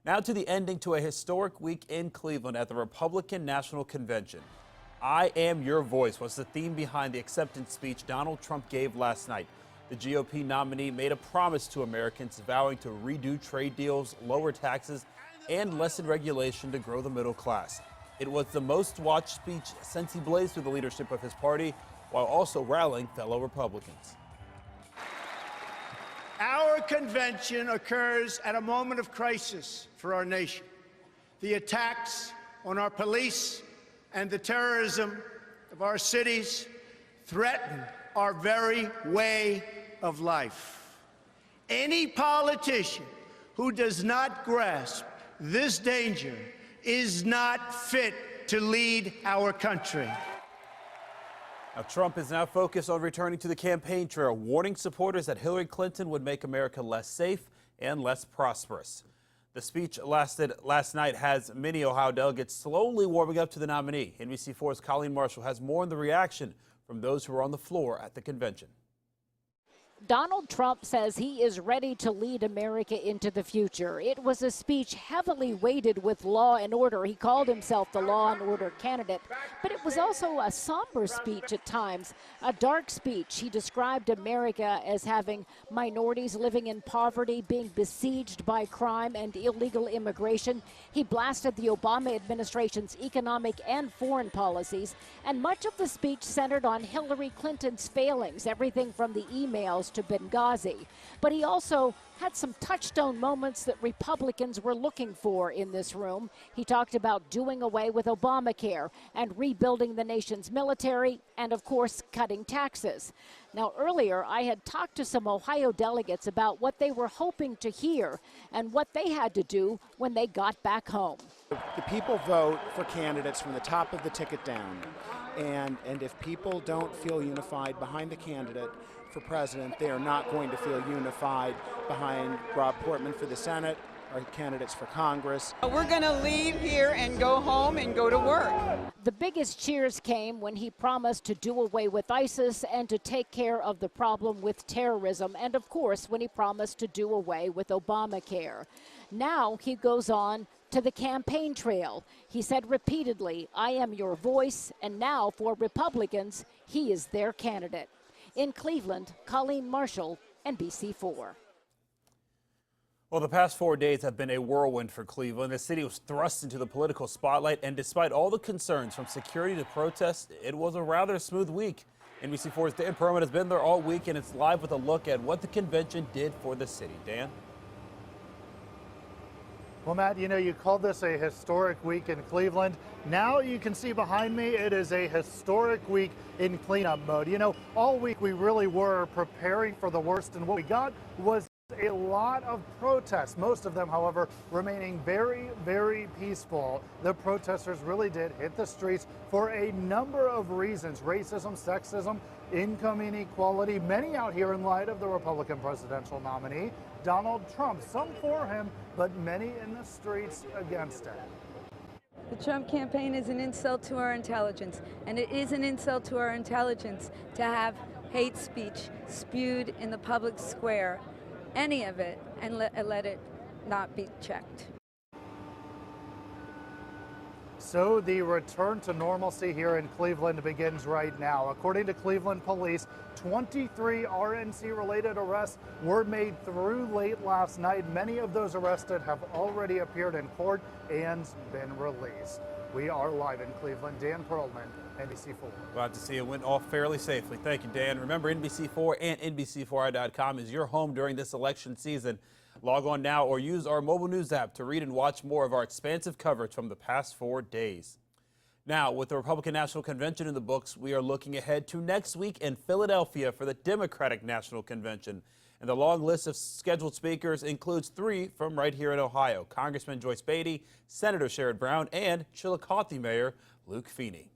Now to the ending to a historic week in Cleveland at the Republican National Convention. I am your voice was the theme behind the acceptance speech Donald Trump gave last night. The GOP nominee made a promise to Americans, vowing to redo trade deals, lower taxes, and lessen regulation to grow the middle class. It was the most watched speech since he blazed through the leadership of his party, while also rallying fellow Republicans. Our convention occurs at a moment of crisis for our nation. The attacks on our police and the terrorism of our cities threaten our very way of life. Any politician who does not grasp this danger is not fit to lead our country. Now, Trump is now focused on returning to the campaign trail, warning supporters that Hillary Clinton would make America less safe and less prosperous. The speech last night has many Ohio delegates slowly warming up to the nominee. NBC4's Colleen Marshall has more on the reaction from those who were on the floor at the convention. Donald Trump says he is ready to lead America into the future. It was a speech heavily weighted with law and order. He called himself the law and order candidate, but it was also a somber speech at times, a dark speech. He described America as having minorities living in poverty, being besieged by crime and illegal immigration. He blasted the Obama administration's economic and foreign policies, and much of the speech centered on Hillary Clinton's failings, everything from the emails to Benghazi. But he also had some touchstone moments that Republicans were looking for in this room. He talked about doing away with Obamacare and rebuilding the nation's military and, of course, cutting taxes. Now, earlier, I had talked to some Ohio delegates about what they were hoping to hear and what they had to do when they got back home. The people vote for candidates from the top of the ticket down. And if people don't feel unified behind the candidate for president, they are not going to feel unified behind Rob Portman for the Senate or candidates for Congress. We're going to leave here and go home and go to work. The biggest cheers came when he promised to do away with ISIS and to take care of the problem with terrorism, and of course when he promised to do away with Obamacare. Now he goes on to the campaign trail. He said repeatedly, I am your voice, and now for Republicans, he is their candidate. In Cleveland, Colleen Marshall, NBC4. Well, the past 4 days have been a whirlwind for Cleveland. The city was thrust into the political spotlight, and despite all the concerns from security to protests, it was a rather smooth week. NBC4's Dan Perlman has been there all week, and it's live with a look at what the convention did for the city. Dan? Well, Matt, you called this a historic week in Cleveland. Now you can see behind me, it is a historic week in cleanup mode. All week we really were preparing for the worst, and what we got was a lot of protests, most of them, however, remaining very, very peaceful. The protesters really did hit the streets for a number of reasons: racism, sexism, income inequality, many out here in light of the Republican presidential nominee, Donald Trump. Some for him, but many in the streets against him. The Trump campaign is an insult to our intelligence, and it is an insult to our intelligence to have hate speech spewed in the public square, any of it, and let it not be checked. So the return to normalcy here in Cleveland begins right now. According to Cleveland police, 23 RNC-related arrests were made through late last night. Many of those arrested have already appeared in court and been released. We are live in Cleveland. Dan Perlman, NBC4. Glad to see it went off fairly safely. Thank you, Dan. Remember, NBC4 and NBC4i.com is your home during this election season. Log on now or use our mobile news app to read and watch more of our expansive coverage from the past 4 days. Now, with the Republican National Convention in the books, we are looking ahead to next week in Philadelphia for the Democratic National Convention. And the long list of scheduled speakers includes 3 from right here in Ohio: Congressman Joyce Beatty, Senator Sherrod Brown, and Chillicothe Mayor Luke Feeney.